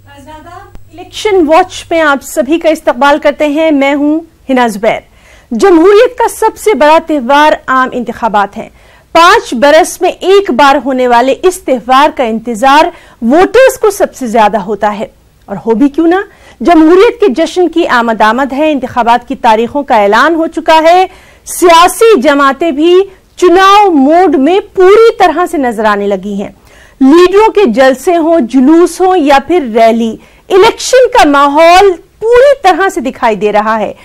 Election watch में आप सभी का इस्तकबाल करते हैं। मैं हूं हिना जुबैर। जमहूरियत का सबसे बड़ा त्यौहार आम इंतखाबात है। 5 बरस में एक बार होने वाले इस त्यौहार का इंतजार वोटर्स को सबसे ज्यादा होता है, और हो भी क्यों ना। जमहूरियत के जश्न की आमद है। इंतखाबात की तारीखों का ऐलान हो चुका है। सियासी जमातें भी चुनाव मोड में पूरी तरह से नजर आने लगी हैं। लीडरों के जलसे हों, जुलूस हों या फिर रैली, इलेक्शन का माहौल पूरी तरह से दिखाई दे रहा है।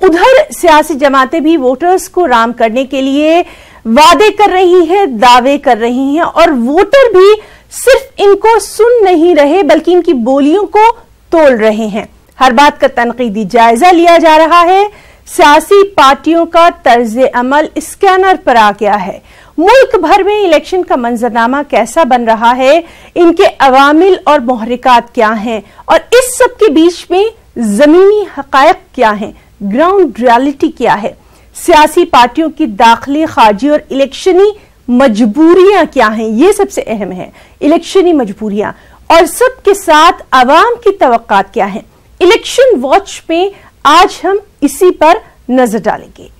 उधर सियासी जमातें भी वोटर्स को राम करने के लिए वादे कर रही हैं, दावे कर रही हैं, और वोटर भी सिर्फ इनको सुन नहीं रहे बल्कि इनकी बोलियों को तोल रहे हैं। हर बात का तनकीदी जायजा लिया जा रहा है। सियासी पार्टियों का तर्ज अमल स्कैनर पर आ गया है। मुल्क भर में इलेक्शन का मंजरनामा कैसा बन रहा है, इनके अवामिल और मुहर्रिकात क्या हैं, और इस सब के बीच में जमीनी हकायक क्या हैं, ग्राउंड रियलिटी क्या है, सियासी पार्टियों की दाखिली, खारजी और इलेक्शनी मजबूरियां क्या हैं, ये सबसे अहम है। इलेक्शनी मजबूरियां और सबके साथ अवाम की तवक्कात क्या है। इलेक्शन वॉच में आज हम इसी पर नजर डालेंगे।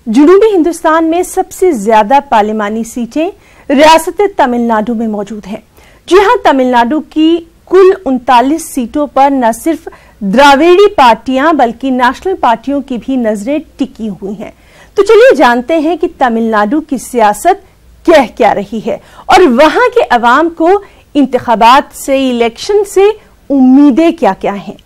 जनूबी हिंदुस्तान में सबसे ज्यादा पार्लिमानी सीटें रियासत तमिलनाडु में मौजूद हैं। जी हां, तमिलनाडु की कुल 39 सीटों पर न सिर्फ द्राविड़ी पार्टियां बल्कि नेशनल पार्टियों की भी नजरें टिकी हुई हैं। तो चलिए जानते हैं कि तमिलनाडु की सियासत कह क्या रही है और वहां के अवाम को इंतखाबात से, इलेक्शन से उम्मीदें क्या क्या हैं।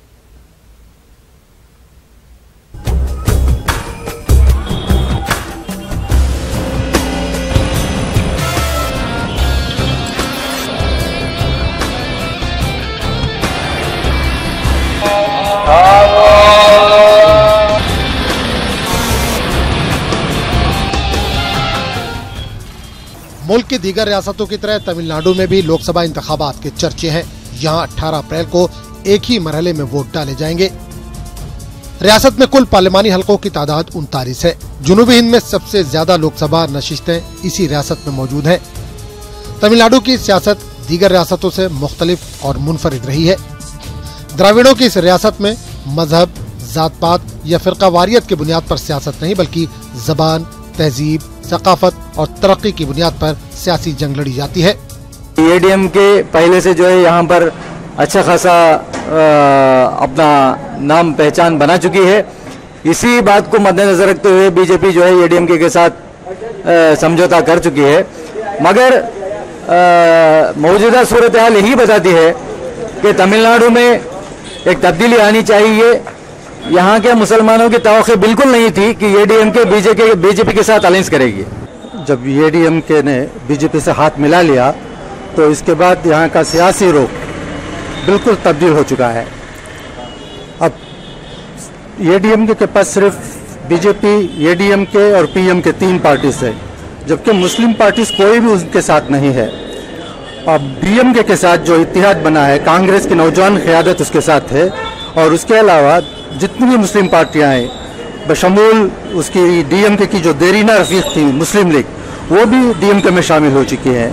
मुल्क की दीगर रियासतों की तरह तमिलनाडु में भी लोकसभा इंतखाबात के चर्चे हैं। यहाँ 18 अप्रैल को एक ही मरहले में वोट डाले जाएंगे। रियासत में कुल पार्लिमानी हलकों की तादाद 39 है। जनूबी हिंद में सबसे ज्यादा लोकसभा नशिस्तें इसी रियासत में मौजूद हैं। तमिलनाडु की सियासत दीगर रियासतों से मुख्तलिफ और मुनफरिद रही है। द्राविड़ों की इस रियासत में मजहब, जात पात या फिरकावारियत की बुनियाद पर सियासत नहीं बल्कि जबान, तहजीब, सकाफत और तरक्की की बुनियाद पर सियासी जंग लड़ी जाती है। एडीएम के पहले से जो है यहाँ पर अच्छा खासा अपना नाम पहचान बना चुकी है। इसी बात को मद्देनजर रखते हुए बीजेपी जो है एडीएम के साथ समझौता कर चुकी है, मगर मौजूदा सूरत हाल यही बताती है कि तमिलनाडु में एक तब्दीली आनी चाहिए। यहाँ के मुसलमानों की तवक्को बिल्कुल नहीं थी कि एडीएम के बीजेपी के साथ अलायंस करेगी। जब एडीएम के ने बीजेपी से हाथ मिला लिया तो इसके बाद यहाँ का सियासी रुख बिल्कुल तब्दील हो चुका है। अब एडीएम के पास सिर्फ बीजेपी, एडीएम के और पीएम के 3 पार्टीज है, जबकि मुस्लिम पार्टीज कोई भी उनके साथ नहीं है। अब डीएमके के साथ जो इत्तेहाद बना है, कांग्रेस की नौजवान क़यादत उसके साथ है, और उसके अलावा जितनी भी मुस्लिम पार्टियां हैं बशमूल उसकी डीएमके की जो देरीना रफीक थी मुस्लिम लीग, वो भी डीएमके में शामिल हो चुकी है।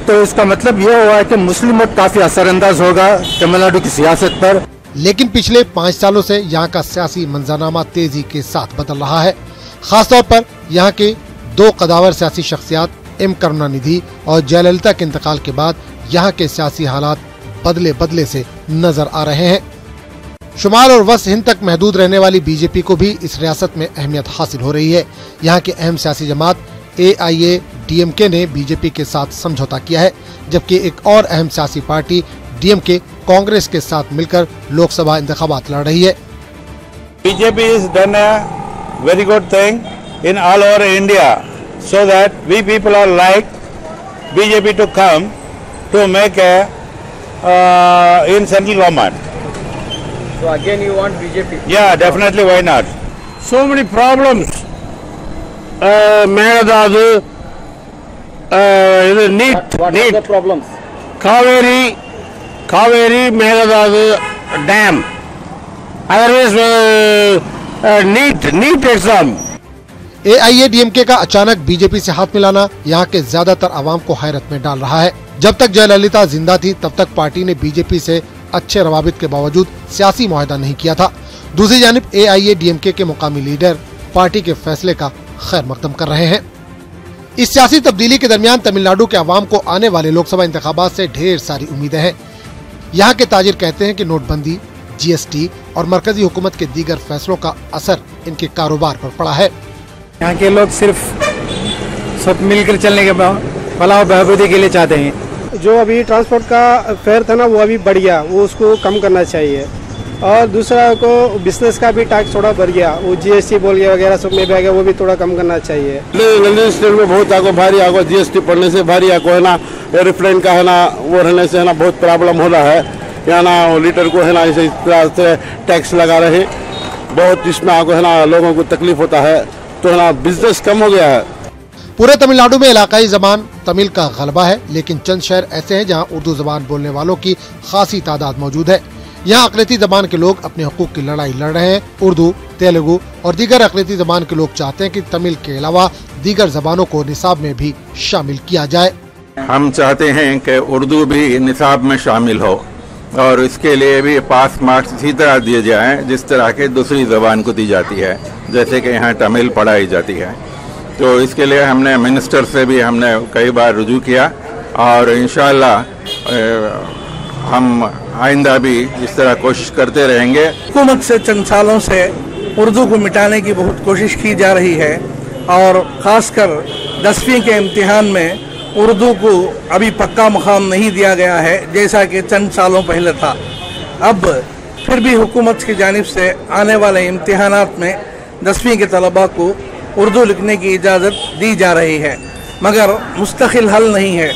तो इसका मतलब यह हुआ है कि मुस्लिम वोट काफी असरअंदाज होगा तमिलनाडु की सियासत पर। लेकिन पिछले 5 सालों से यहाँ का सियासी मंजरनामा तेजी के साथ बदल रहा है। खासतौर पर यहाँ के 2 कदावर सियासी शख्सियात एम करुणानिधि और जयललिता के इंतकाल के बाद यहाँ के सियासी हालात बदले से नजर आ रहे हैं। शुमाल और वस्त हिंद तक महदूद रहने वाली बीजेपी को भी इस रियासत में अहमियत हासिल हो रही है। यहाँ की अहम सियासी जमात AIADMK ने बीजेपी के साथ समझौता किया है, जबकि एक और अहम सियासी पार्टी DMK कांग्रेस के साथ मिलकर लोकसभा इंतखाबात लड़ रही है। BJP has done a very good thing in all over India, so that we people are like BJP to come to make a in central government. So again you want BJP? Yeah, definitely, why not? So many problems. Meghdadu, NEET. What are the problems? Kaveri, Meghdadu Dam. Otherwise, NEET exam. AIADMK का अचानक BJP से हाथ मिलाना यहाँ के ज्यादातर आवाम को हैरत में डाल रहा है। जब तक जयललिता जिंदा थी तब तक पार्टी ने बीजेपी से अच्छे रवाबित के बावजूद सियासी मुआहदा नहीं किया था। दूसरी जानिब AIADMK के मुकामी लीडर पार्टी के फैसले का खैर मकदम कर रहे हैं। इस सियासी तब्दीली के दरमियान तमिलनाडु के अवाम को आने वाले लोकसभा इंतखाबात से ढेर सारी उम्मीदें हैं। यहाँ के ताजिर कहते हैं कि नोटबंदी, GST और मरकजी हुकूमत के दीगर फैसलों का असर इनके कारोबार पर पड़ा है। यहाँ के लोग सिर्फ सब मिलकर चलने के फलाह बहबूदी के लिए चाहते हैं। जो अभी ट्रांसपोर्ट का फेयर था ना, वो अभी बढ़ गया, वो उसको कम करना चाहिए। और दूसरा को बिजनेस का भी टैक्स थोड़ा बढ़ गया, वो GST बोल गया वगैरह सब में भी आ गया, वो भी थोड़ा कम करना चाहिए। नंदी स्टेट में बहुत आगो भारी आगो GST पड़ने से भारी आगो है ना, एरोप्लेन का है ना, वो रहने से है ना बहुत प्रॉब्लम हो रहा है। यहाँ ना लीटर को है ना इस तरह से टैक्स लगा रहे, बहुत इसमें आगो है ना लोगों को तकलीफ होता है, तो है ना बिजनेस कम हो गया है। पूरे तमिलनाडु में इलाकाई जबान तमिल का गलबा है, लेकिन चंद शहर ऐसे हैं जहां उर्दू जबान बोलने वालों की खासी तादाद मौजूद है। यहाँ अकलियती जबान के लोग अपने हकूक की लड़ाई लड़ रहे हैं। उर्दू, तेलुगु और दीगर अकलियती जबान के लोग चाहते हैं कि तमिल के अलावा दीगर जबानों को निसाब में भी शामिल किया जाए। हम चाहते हैं कि उर्दू भी निसाब में शामिल हो और इसके लिए भी पास मार्क्स इसी तरह दिए जाएं जिस तरह के दूसरी जबान को दी जाती है, जैसे कि यहाँ तमिल पढ़ाई जाती है। तो इसके लिए हमने मिनिस्टर से भी हमने कई बार रुजू किया और इंशाअल्लाह हम आइंदा भी इस तरह कोशिश करते रहेंगे। हुकूमत से चंद सालों से उर्दू को मिटाने की बहुत कोशिश की जा रही है और ख़ासकर 10वीं के इम्तिहान में उर्दू को अभी पक्का मुकाम नहीं दिया गया है जैसा कि चंद सालों पहले था। अब फिर भी हुकूमत की जानिब से आने वाले इम्तिहानात में 10वीं के तलबा को उर्दू लिखने की इजाज़त दी जा रही है, मगर मुस्तकिल हल नहीं है।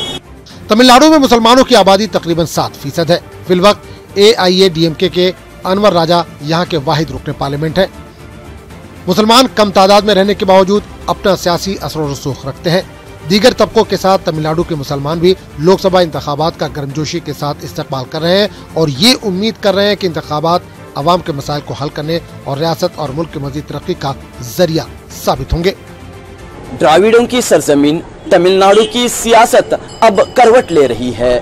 तमिलनाडु में मुसलमानों की आबादी तकरीबन 7% है। फिलवक्त AIADMK के अनवर राजा यहाँ के वाहिद रुकने पार्लियामेंट है। मुसलमान कम तादाद में रहने के बावजूद अपना सियासी असर और रसूख रखते हैं। दीगर तबकों के साथ तमिलनाडु के मुसलमान भी लोकसभा इंतखाबात का गर्मजोशी के साथ इस्तकबाल कर रहे हैं और ये उम्मीद कर रहे हैं कि इंतखाबात अवाम के मसाइल को हल करने और रियासत और मुल्क की मजीद तरक्की का जरिया साबित होंगे। द्राविड़ों की सरजमीन तमिलनाडु की सियासत अब करवट ले रही है।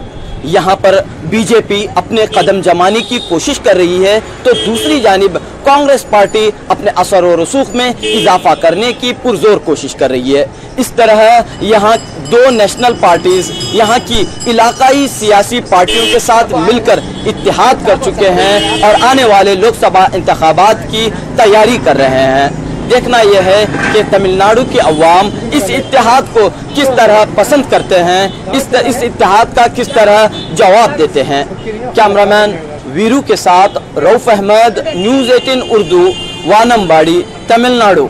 यहाँ पर बीजेपी अपने कदम जमाने की कोशिश कर रही है तो दूसरी जानिब कांग्रेस पार्टी अपने असर और रसूख में इजाफा करने की पुरजोर कोशिश कर रही है। इस तरह यहाँ दो नेशनल पार्टीज यहाँ की इलाकाई सियासी पार्टियों के साथ मिलकर इत्तेहाद कर चुके हैं और आने वाले लोकसभा इंतखाबात की तैयारी कर रहे हैं। देखना यह है कि तमिलनाडु के अवाम इस इत्तेहाद को किस तरह पसंद करते हैं, इस इत्तेहाद का किस तरह जवाब देते हैं। कैमरामैन वीरू के साथ रऊफ अहमद, न्यूज़ 18 उर्दू, वानम्बाड़ी, तमिलनाडु।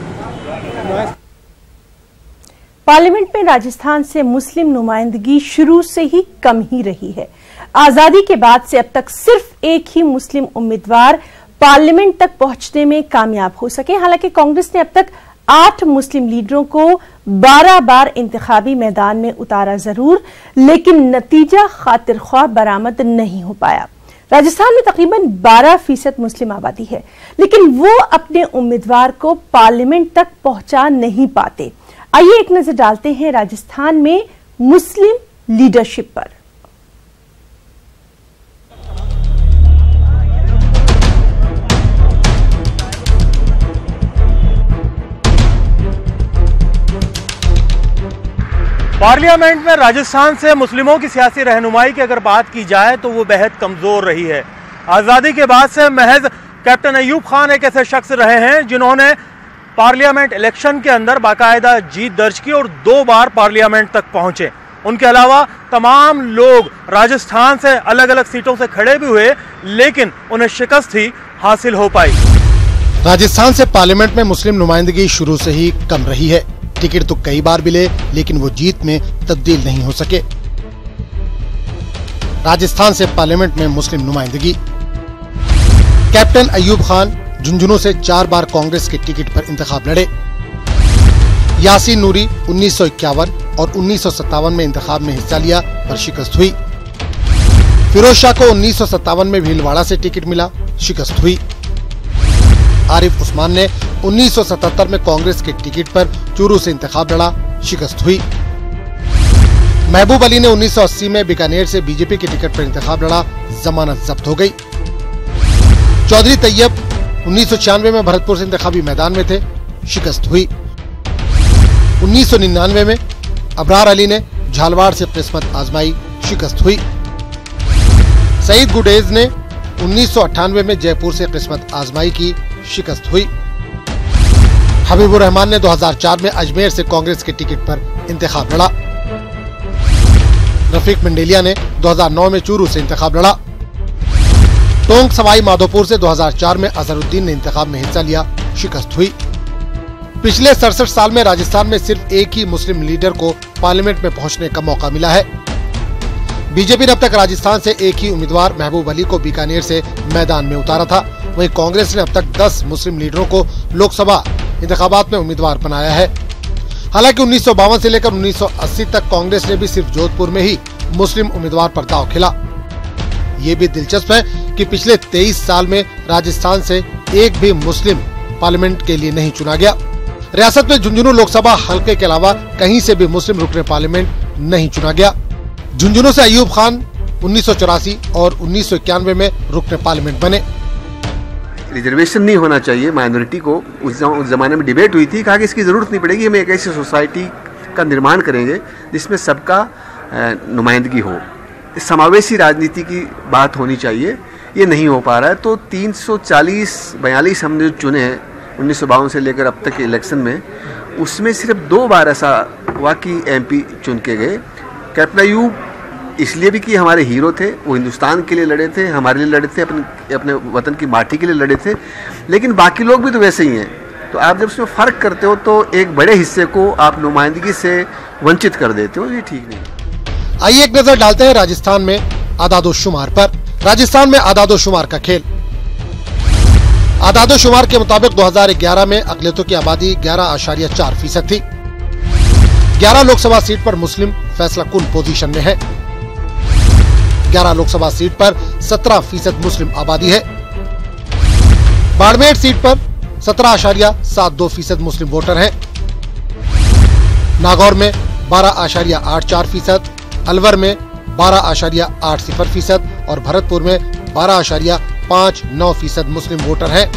पार्लियामेंट में राजस्थान से मुस्लिम नुमाइंदगी शुरू से ही कम ही रही है। आजादी के बाद से अब तक सिर्फ एक ही मुस्लिम उम्मीदवार पार्लियामेंट तक पहुंचने में कामयाब हो सके। हालांकि कांग्रेस ने अब तक 8 मुस्लिम लीडरों को 12 बार इंतखाबी मैदान में उतारा जरूर, लेकिन नतीजा खातिर ख्वाह बरामद नहीं हो पाया। राजस्थान में तकरीबन 12% मुस्लिम आबादी है, लेकिन वो अपने उम्मीदवार को पार्लियामेंट तक पहुंचा नहीं पाते। आइए एक नजर डालते हैं राजस्थान में मुस्लिम लीडरशिप पर। पार्लियामेंट में राजस्थान से मुस्लिमों की सियासी रहनुमाई की अगर बात की जाए तो वो बेहद कमजोर रही है। आज़ादी के बाद से महज कैप्टन अयूब खान एक ऐसे शख्स रहे हैं जिन्होंने पार्लियामेंट इलेक्शन के अंदर बाकायदा जीत दर्ज की और 2 बार पार्लियामेंट तक पहुंचे। उनके अलावा तमाम लोग राजस्थान से अलग अलग सीटों से खड़े भी हुए, लेकिन उन्हें शिकस्त ही हासिल हो पाई। राजस्थान से पार्लियामेंट में मुस्लिम नुमाइंदगी शुरू से ही कम रही है। टिकट तो कई बार मिले, लेकिन वो जीत में तब्दील नहीं हो सके। राजस्थान से पार्लियामेंट में मुस्लिम नुमाइंदगी। कैप्टन अयूब खान झुंझुनू से 4 बार कांग्रेस के टिकट पर इंतखाब लड़े। यासीन नूरी 1951 और 1957 में इंतखाब में हिस्सा लिया पर शिकस्त हुई। फिरोज शाह को 1957 में भीलवाड़ा से टिकट मिला, शिकस्त हुई। आरिफ उस्मान ने 1977 में कांग्रेस के टिकट पर चूरू से इंतखाब लड़ा, शिकस्त हुई। महबूब अली ने 1980 में बीकानेर से बीजेपी के टिकट पर इंतखाब लड़ा, जमानत जब्त हो गई। चौधरी तैयब 1996 में भरतपुर से इंतखाबी मैदान में थे, शिकस्त हुई। 1999 में अबरार अली ने झालवाड़ से किस्मत आजमाई, शिकस्त हुई। सईद गुडेज ने 1998 में जयपुर से किस्मत आजमाई की, शिकस्त हुई। हबीबुर रहमान ने 2004 में अजमेर से कांग्रेस के टिकट पर इंतखाब लड़ा। रफीक मंडेलिया ने 2009 में चूरू से इंतखाब लड़ा। टोंक सवाई माधोपुर से 2004 में अजहरुद्दीन ने इंतखाब में हिस्सा लिया, शिकस्त हुई। पिछले 67 साल में राजस्थान में सिर्फ एक ही मुस्लिम लीडर को पार्लियामेंट में पहुंचने का मौका मिला है। बीजेपी ने अब तक राजस्थान से एक ही उम्मीदवार महबूब अली को बीकानेर से मैदान में उतारा था। वहीं कांग्रेस ने अब तक 10 मुस्लिम लीडरों को लोकसभा इंतखाबात में उम्मीदवार बनाया है। हालांकि 1952 से लेकर 1980 तक कांग्रेस ने भी सिर्फ जोधपुर में ही मुस्लिम उम्मीदवार पर दांव खेला। ये भी दिलचस्प है कि पिछले 23 साल में राजस्थान से एक भी मुस्लिम पार्लियामेंट के लिए नहीं चुना गया। रियासत में झुंझुनू लोकसभा हल्के के अलावा कहीं से भी मुस्लिम रुकने पार्लियामेंट नहीं चुना गया। झुंझुनू से अयूब खान 1984 और 1991 में रुकने पार्लियामेंट बने। रिजर्वेशन नहीं होना चाहिए माइनॉरिटी को, उस जमाने में डिबेट हुई थी, कहा कि इसकी ज़रूरत नहीं पड़ेगी, हम एक ऐसी सोसाइटी का निर्माण करेंगे जिसमें सबका नुमाइंदगी हो, समावेशी राजनीति की बात होनी चाहिए। ये नहीं हो पा रहा है। तो 342 हमने जो चुने हैं 1952 से लेकर अब तक के इलेक्शन में, उसमें सिर्फ 2 बार ऐसा हुआ कि MP चुन के गए। कैप्टन अयूब इसलिए भी कि हमारे हीरो थे, वो हिंदुस्तान के लिए लड़े थे, हमारे लिए लड़े थे, अपने वतन की माटी के लिए लड़े थे। लेकिन बाकी लोग भी तो वैसे ही हैं। तो आप जब उसमें फ़र्क करते हो तो एक बड़े हिस्से को आप नुमाइंदगी से वंचित कर देते हो, ये ठीक नहीं। आइए एक नजर डालते हैं राजस्थान में आदादोशुमार पर। राजस्थान में आदादोशुमार का खेल। आदादोशुमार के मुताबिक 2011 में अक़लियतों की आबादी 11.4% थी। 11 लोकसभा सीट पर मुस्लिम फैसला कुन पोजीशन में है। 11 लोकसभा सीट पर 17% मुस्लिम आबादी है। बाड़मेर सीट पर 17.72% मुस्लिम वोटर हैं। नागौर में 12.84%, अलवर में 12.80% और भरतपुर में 12.59% मुस्लिम वोटर हैं।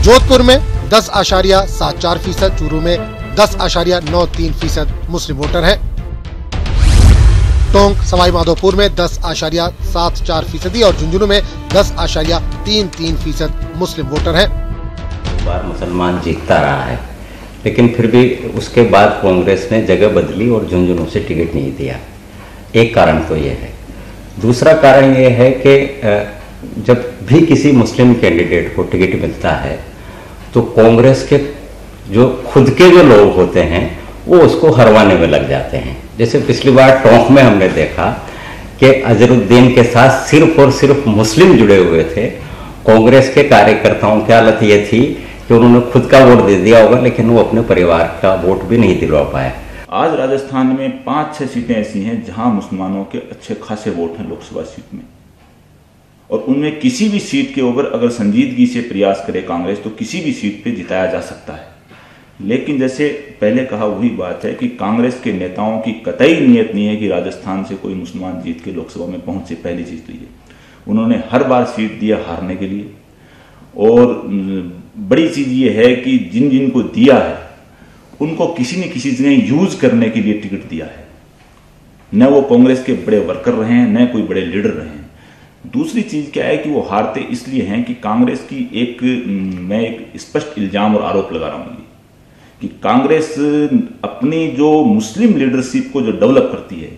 जोधपुर में 10.74%, चूरू में 10.93% मुस्लिम वोटर हैं। टोंक सवाई माधोपुर में 10.74% और झुंझुनू में 10.33% मुस्लिम वोटर हैं। बार मुसलमान जीतता रहा है, लेकिन फिर भी उसके बाद कांग्रेस ने जगह बदली और झुंझुनू से टिकट नहीं दिया। एक कारण तो ये है। दूसरा कारण ये है कि जब भी किसी मुस्लिम कैंडिडेट को टिकट मिलता है तो कांग्रेस के जो खुद के जो लोग होते हैं वो उसको हरवाने में लग जाते हैं। जैसे पिछली बार टोंक में हमने देखा कि अजहरुद्दीन के साथ सिर्फ और सिर्फ मुस्लिम जुड़े हुए थे। कांग्रेस के कार्यकर्ताओं की हालत ये थी कि उन्होंने खुद का वोट दे दिया होगा, लेकिन वो अपने परिवार का वोट भी नहीं दिलवा पाए। आज राजस्थान में 5-6 सीटें ऐसी हैं जहां मुसलमानों के अच्छे खासे वोट हैं लोकसभा सीट में, और उनमें किसी भी सीट के ऊपर अगर संजीदगी से प्रयास करे कांग्रेस तो किसी भी सीट पे जिताया जा सकता है। लेकिन जैसे पहले कहा वही बात है कि कांग्रेस के नेताओं की कतई नीयत नहीं है कि राजस्थान से कोई मुसलमान जीत के लोकसभा में पहुंचे। पहली चीज तो ये, उन्होंने हर बार सीट दिया हारने के लिए। और बड़ी चीज ये है कि जिन जिन को दिया है उनको किसी न किसी ने यूज करने के लिए टिकट दिया है। न वो कांग्रेस के बड़े वर्कर रहे हैं, न कोई बड़े लीडर रहे हैं। दूसरी चीज क्या है कि वो हारते इसलिए हैं कि कांग्रेस की मैं एक स्पष्ट इल्जाम और आरोप लगा रहा हूं कि कांग्रेस अपनी जो मुस्लिम लीडरशिप को जो डेवलप करती है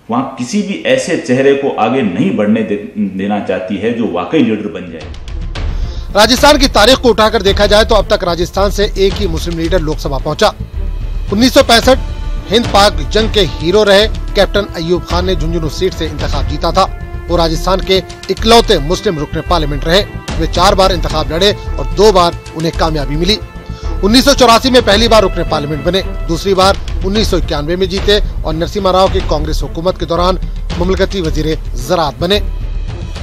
वहां किसी भी ऐसे चेहरे को आगे नहीं बढ़ने देना चाहती है जो वाकई लीडर बन जाए। राजस्थान की तारीख को उठाकर देखा जाए तो अब तक राजस्थान से एक ही मुस्लिम लीडर लोकसभा पहुंचा। 1965 हिंद पाक जंग के हीरो रहे कैप्टन अयूब खान ने झुंझुनू सीट से इंतखाब जीता था। वो राजस्थान के इकलौते मुस्लिम रुकने पार्लियामेंट रहे। वे 4 बार इंतखाब लड़े और 2 बार उन्हें कामयाबी मिली। 1984 में पहली बार रुकने पार्लियामेंट बने, दूसरी बार 1991 में जीते और नरसिम्हा राव की कांग्रेस हुकूमत के दौरान मुमलकती वजीर ज़राअत बने।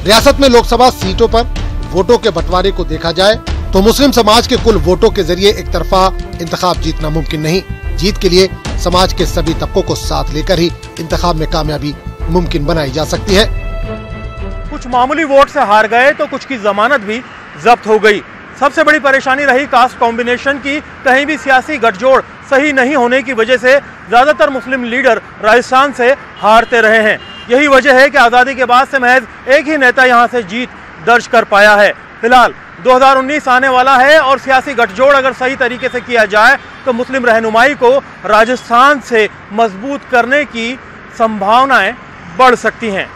रियासत में लोकसभा सीटों पर वोटों के बंटवारे को देखा जाए तो मुस्लिम समाज के कुल वोटों के जरिए एक तरफा इंतखाब जीतना मुमकिन नहीं। जीत के लिए समाज के सभी तबकों को साथ लेकर ही इंतखाब में कामयाबी मुमकिन बनाई जा सकती है। कुछ मामूली वोट से हार गए तो कुछ की जमानत भी जब्त हो गई। सबसे बड़ी परेशानी रही कास्ट कॉम्बिनेशन की। कहीं भी सियासी गठजोड़ सही नहीं होने की वजह से ज्यादातर मुस्लिम लीडर राजस्थान से हारते रहे हैं। यही वजह है कि आजादी के बाद से महज एक ही नेता यहां से जीत दर्ज कर पाया है। फिलहाल 2019 आने वाला है और सियासी गठजोड़ अगर सही तरीके से किया जाए तो मुस्लिम रहनुमाई को राजस्थान से मजबूत करने की संभावनाएं बढ़ सकती हैं।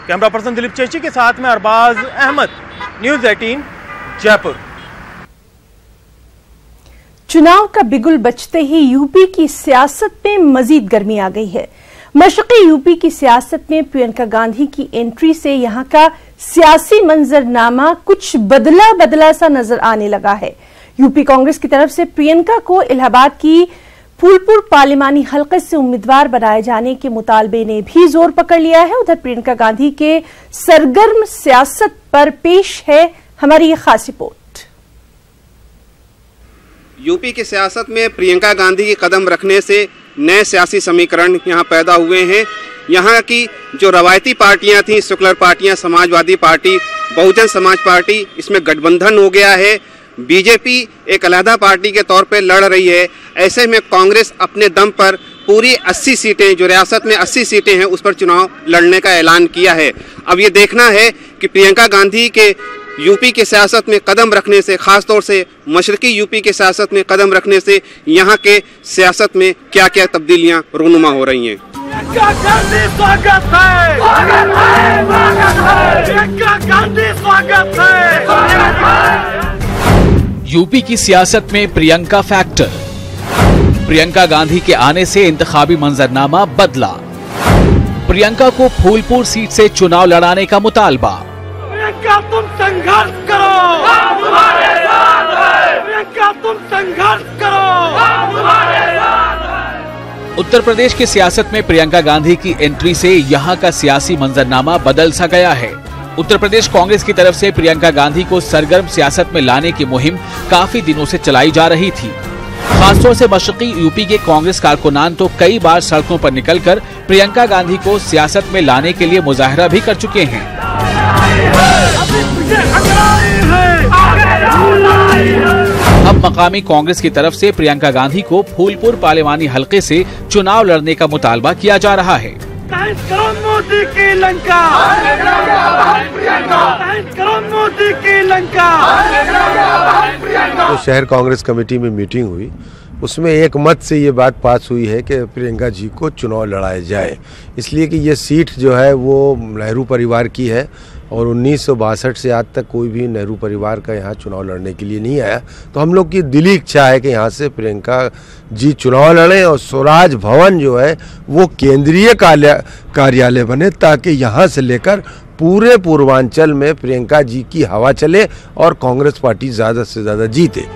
कैमरा पर्सन दिलीप चेची के साथ में अरबाज अहमद, न्यूज़ 18 जयपुर। चुनाव का बिगुल बजते ही यूपी की सियासत में मजीद गर्मी आ गई है। मशरक़ी यूपी की सियासत में प्रियंका गांधी की एंट्री से यहां का सियासी मंजरनामा कुछ बदला सा नजर आने लगा है। यूपी कांग्रेस की तरफ से प्रियंका को इलाहाबाद की फूलपुर पार्लिमानी हलके से उम्मीदवार बनाए जाने के मुतालबे ने भी जोर पकड़ लिया है। उधर प्रियंका गांधी के सरगर्म सियासत पर पेश है हमारी ये खास रिपोर्ट। यूपी की सियासत में प्रियंका गांधी के कदम रखने से नए सियासी समीकरण यहाँ पैदा हुए हैं। यहाँ की जो रवायती पार्टियां थी, सेकुलर पार्टियां, समाजवादी पार्टी, बहुजन समाज पार्टी, इसमें गठबंधन हो गया है। बीजेपी एक अलहदा पार्टी के तौर पे लड़ रही है। ऐसे में कांग्रेस अपने दम पर पूरी 80 सीटें, जो रियासत में 80 सीटें हैं, उस पर चुनाव लड़ने का ऐलान किया है। अब ये देखना है कि प्रियंका गांधी के यूपी के सियासत में कदम रखने से, खासतौर से मशरकी यूपी के सियासत में कदम रखने से यहाँ के सियासत में क्या क्या तब्दीलियाँ रूनुमा हो रही हैं। स्वागत है, स्वागत है। यूपी की सियासत में प्रियंका फैक्टर। प्रियंका गांधी के आने से इंतखाबी मंजरनामा बदला। प्रियंका को फूलपुर सीट से चुनाव लड़ाने का मुतालबा। प्रियंका तुम संघर्ष करो, हम तुम्हारे साथ हैं। प्रियंका तुम संघर्ष करो, हम तुम्हारे साथ हैं। उत्तर प्रदेश की सियासत में प्रियंका गांधी की एंट्री से यहां का सियासी मंजरनामा बदल सा गया है। उत्तर प्रदेश कांग्रेस की तरफ से प्रियंका गांधी को सरगर्म सियासत में लाने की मुहिम काफी दिनों से चलाई जा रही थी। खासतौर से मशरकी यूपी के कांग्रेस कारकुनान तो कई बार सड़कों पर निकलकर प्रियंका गांधी को सियासत में लाने के लिए मुजाहरा भी कर चुके हैं। अब मकामी कांग्रेस की तरफ से प्रियंका गांधी को फूलपुर पार्लिमानी हलके से चुनाव लड़ने का मुतालबा किया जा रहा है। मोदी की लंका, मोदी की लंका। तो शहर कांग्रेस कमेटी में मीटिंग हुई, उसमें एक मत से ये बात पास हुई है कि प्रियंका जी को चुनाव लड़ाया जाए, इसलिए कि ये सीट जो है वो नेहरू परिवार की है और 1962 से आज तक कोई भी नेहरू परिवार का यहाँ चुनाव लड़ने के लिए नहीं आया। तो हम लोग की दिली इच्छा है कि यहाँ से प्रियंका जी चुनाव लड़ें और स्वराज भवन जो है वो केंद्रीय कार्यालय बने, ताकि यहाँ से लेकर पूरे पूर्वांचल में प्रियंका जी की हवा चले और कांग्रेस पार्टी ज्यादा से ज्यादा जीते।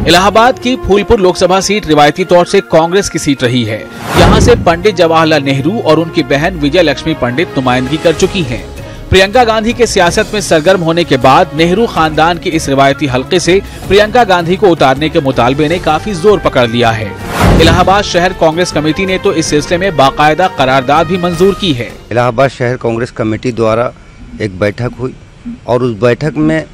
इलाहाबाद की फूलपुर लोकसभा सीट रिवायती तौर से कांग्रेस की सीट रही है। यहाँ से पंडित जवाहरलाल नेहरू और उनकी बहन विजय लक्ष्मी पंडित नुमाइंदगी कर चुकी हैं। प्रियंका गांधी के सियासत में सरगर्म होने के बाद नेहरू खानदान के इस रिवायती हलके से प्रियंका गांधी को उतारने के मुतालबे ने काफी जोर पकड़ लिया है। इलाहाबाद शहर कांग्रेस कमेटी ने तो इस सिलसिले में बाकायदा करारदाद भी मंजूर की है। इलाहाबाद शहर कांग्रेस कमेटी द्वारा एक बैठक हुई और उस बैठक में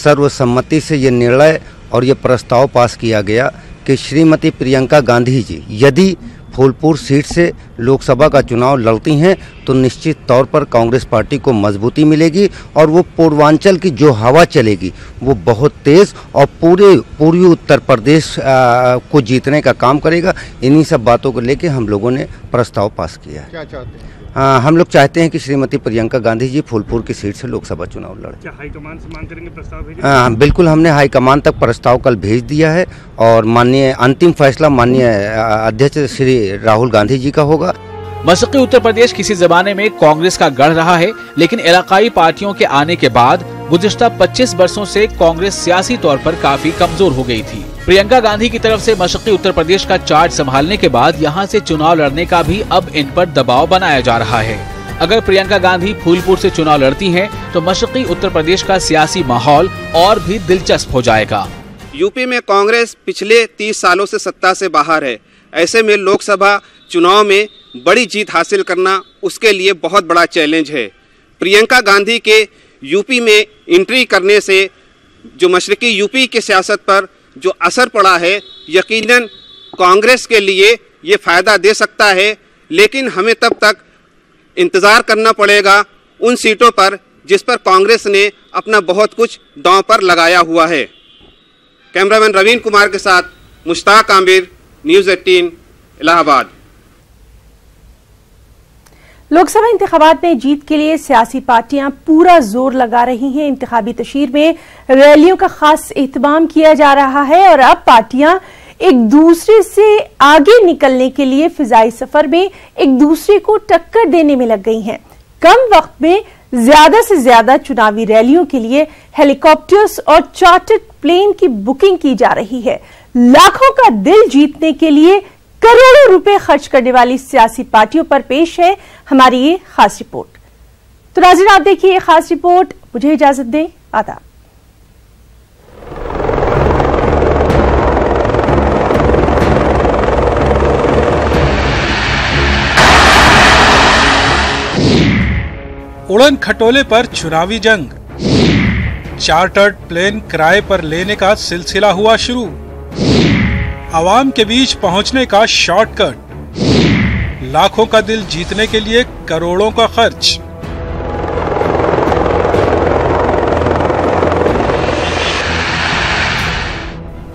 सर्वसम्मति से ये निर्णय और ये प्रस्ताव पास किया गया कि श्रीमती प्रियंका गांधी जी यदि फूलपुर सीट से लोकसभा का चुनाव लड़ती हैं तो निश्चित तौर पर कांग्रेस पार्टी को मजबूती मिलेगी और वो पूर्वांचल की जो हवा चलेगी वो बहुत तेज़ और पूरे पूर्वी उत्तर प्रदेश को जीतने का काम करेगा। इन्हीं सब बातों को लेके हम लोगों ने प्रस्ताव पास किया है। क्या चाहते हैं? हम लोग चाहते हैं कि श्रीमती प्रियंका गांधी जी फूलपुर की सीट से लोकसभा चुनाव लड़ें। क्या हाईकमान से मांग करेंगे प्रस्ताव भेजेंगे? बिल्कुल, हमने हाईकमान तक प्रस्ताव कल भेज दिया है और माननीय अंतिम फैसला माननीय अध्यक्ष श्री राहुल गांधी जी का होगा। मशरक़ी उत्तर प्रदेश किसी जमाने में कांग्रेस का गढ़ रहा है, लेकिन इलाकाई पार्टियों के आने के बाद गुज़िश्ता 25 वर्षों से कांग्रेस सियासी तौर पर काफी कमजोर हो गई थी। प्रियंका गांधी की तरफ से मशरक़ी उत्तर प्रदेश का चार्ज संभालने के बाद यहां से चुनाव लड़ने का भी अब इन पर दबाव बनाया जा रहा है। अगर प्रियंका गांधी फूलपुर से चुनाव लड़ती हैं, तो मशरक़ी उत्तर प्रदेश का सियासी माहौल और भी दिलचस्प हो जाएगा। यूपी में कांग्रेस पिछले 30 सालों से सत्ता से बाहर है। ऐसे में लोकसभा चुनाव में बड़ी जीत हासिल करना उसके लिए बहुत बड़ा चैलेंज है। प्रियंका गांधी के यूपी में एंट्री करने से जो मशरकी यूपी की सियासत पर जो असर पड़ा है, यकीनन कांग्रेस के लिए ये फ़ायदा दे सकता है, लेकिन हमें तब तक इंतज़ार करना पड़ेगा उन सीटों पर जिस पर कांग्रेस ने अपना बहुत कुछ दांव पर लगाया हुआ है। कैमरामैन रवीन कुमार के साथ मुश्ताक आमिर, न्यूज़ 18 इलाहाबाद। लोकसभा इंतखाबात में जीत के लिए सियासी पार्टियां पूरा जोर लगा रही हैं। इंतखाबी तशहीर में रैलियों का खास एहतमाम किया जा रहा है और अब पार्टियां एक दूसरे से आगे निकलने के लिए फिजाई सफर में एक दूसरे को टक्कर देने में लग गई हैं। कम वक्त में ज्यादा से ज्यादा चुनावी रैलियों के लिए हेलीकॉप्टर्स और चार्टर्ड प्लेन की बुकिंग की जा रही है। लाखों का दिल जीतने के लिए करोड़ों रुपए खर्च करने वाली सियासी पार्टियों पर पेश है हमारी ये खास रिपोर्ट। तो नाज़रीन, आप देखिए ये खास रिपोर्ट। मुझे इजाजत दें, आदाब। उड़न खटोले पर चुनावी जंग, चार्टर्ड प्लेन किराए पर लेने का सिलसिला हुआ शुरू, आवाम के बीच पहुंचने का शॉर्टकट, लाखों का दिल जीतने के लिए करोड़ों का खर्च।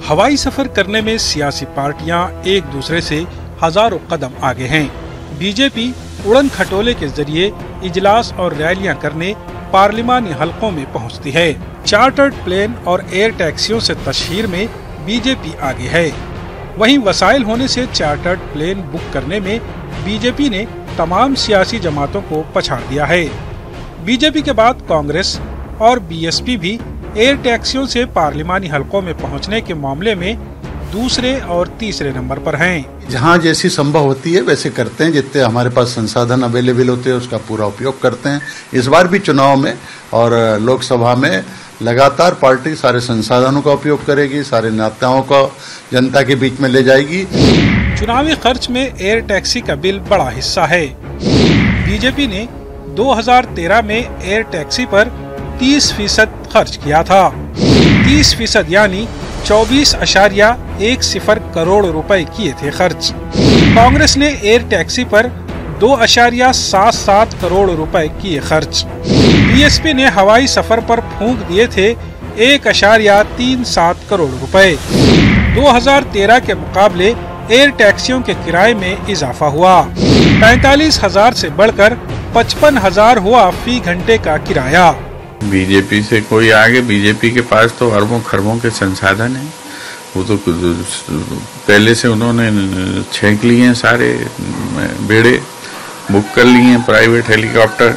हवाई सफर करने में सियासी पार्टियां एक दूसरे से हजारों कदम आगे हैं। बीजेपी उड़न खटोले के जरिए इजलास और रैलियां करने पार्लिमानी हलकों में पहुंचती है। चार्टर्ड प्लेन और एयर टैक्सियों से तशहीर में बीजेपी आगे है। वहीं वसाइल होने से चार्टर्ड प्लेन बुक करने में बीजेपी ने तमाम सियासी जमातों को पछाड़ दिया है। बीजेपी के बाद कांग्रेस और बीएसपी भी एयर टैक्सियों से पार्लिमानी हलकों में पहुंचने के मामले में दूसरे और तीसरे नंबर पर हैं। जहां जैसी संभव होती है वैसे करते हैं, जितने हमारे पास संसाधन अवेलेबल होते हैं उसका पूरा उपयोग करते हैं। इस बार भी चुनाव में और लोकसभा में लगातार पार्टी सारे संसाधनों का उपयोग करेगी, सारे नेताओं को जनता के बीच में ले जाएगी। चुनावी खर्च में एयर टैक्सी का बिल बड़ा हिस्सा है। बीजेपी ने 2013 में एयर टैक्सी पर 30% खर्च किया था। 30% यानी 24.10 करोड़ रुपए किए थे खर्च। कांग्रेस ने एयर टैक्सी पर 2.77 करोड़ रुपए किए खर्च। बीएसपी ने हवाई सफर पर फूंक दिए थे 1.37 करोड़ रुपए। 2013 के मुकाबले एयर टैक्सियों के किराए में इजाफा हुआ। 45,000 से बढ़कर 55,000 हुआ फी घंटे का किराया। बीजेपी से कोई आगे, बीजेपी के पास तो अरबों खरबों के संसाधन हैं। वो तो पहले से उन्होंने छेंक लिए हैं, सारे बेड़े बुक कर लिए हैं, प्राइवेट हेलीकॉप्टर।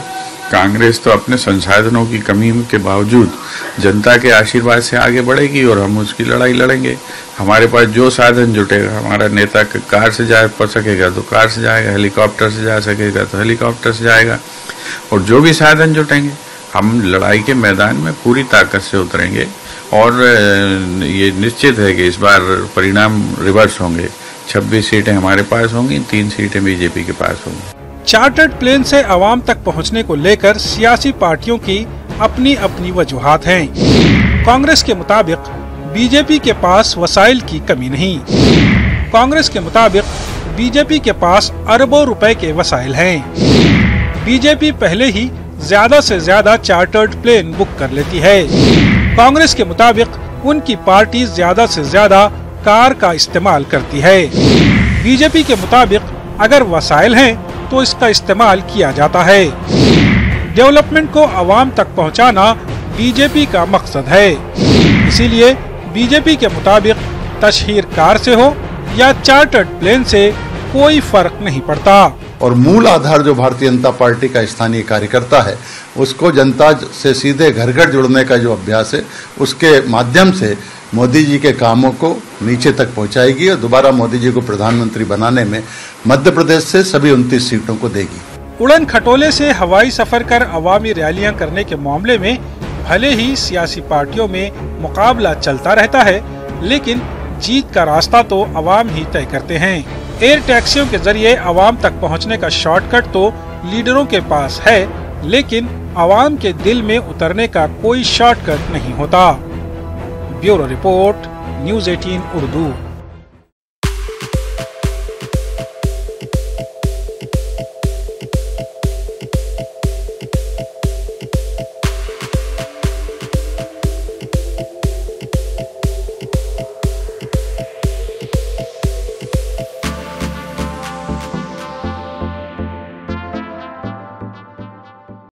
कांग्रेस तो अपने संसाधनों की कमी के बावजूद जनता के आशीर्वाद से आगे बढ़ेगी और हम उसकी लड़ाई लड़ेंगे। हमारे पास जो साधन जुटेगा, हमारा नेता कार से जा सकेगा तो कार से जाएगा, हेलीकॉप्टर से जा सकेगा तो हेलीकॉप्टर से जाएगा, और जो भी साधन जुटेंगे हम लड़ाई के मैदान में पूरी ताकत से उतरेंगे। और ये निश्चित है कि इस बार परिणाम रिवर्स होंगे। 26 सीटें हमारे पास होंगी, 3 सीटें बीजेपी के पास होंगी। चार्टर्ड प्लेन से आवाम तक पहुंचने को लेकर सियासी पार्टियों की अपनी अपनी वजूहात हैं। कांग्रेस के मुताबिक बीजेपी के पास वसाइल की कमी नहीं। कांग्रेस के मुताबिक बीजेपी के पास अरबों रुपए के वसाइल हैं। बीजेपी पहले ही ज्यादा से ज्यादा चार्टर्ड प्लेन बुक कर लेती है। कांग्रेस के मुताबिक उनकी पार्टी ज्यादा से ज्यादा कार का इस्तेमाल करती है। बीजेपी के मुताबिक अगर वसाइल हैं तो इसका इस्तेमाल किया जाता है। डेवलपमेंट को आवाम तक पहुंचाना बीजेपी का मकसद है। इसीलिए बीजेपी के मुताबिक तशहीर कार से हो या चार्टर्ड प्लेन से कोई फर्क नहीं पड़ता। और मूल आधार जो भारतीय जनता पार्टी का स्थानीय कार्यकर्ता है, उसको जनता से सीधे घर घर जुड़ने का जो अभ्यास है, उसके माध्यम से मोदी जी के कामों को नीचे तक पहुंचाएगी और दोबारा मोदी जी को प्रधानमंत्री बनाने में मध्य प्रदेश से सभी 29 सीटों को देगी। उड़न खटोले से हवाई सफर कर अवामी रैलियां करने के मामले में भले ही सियासी पार्टियों में मुकाबला चलता रहता है, लेकिन जीत का रास्ता तो अवाम ही तय करते हैं। एयर टैक्सियों के जरिए अवाम तक पहुंचने का शॉर्टकट तो लीडरों के पास है, लेकिन अवाम के दिल में उतरने का कोई शॉर्टकट नहीं होता। Bureau report, news 18 Urdu.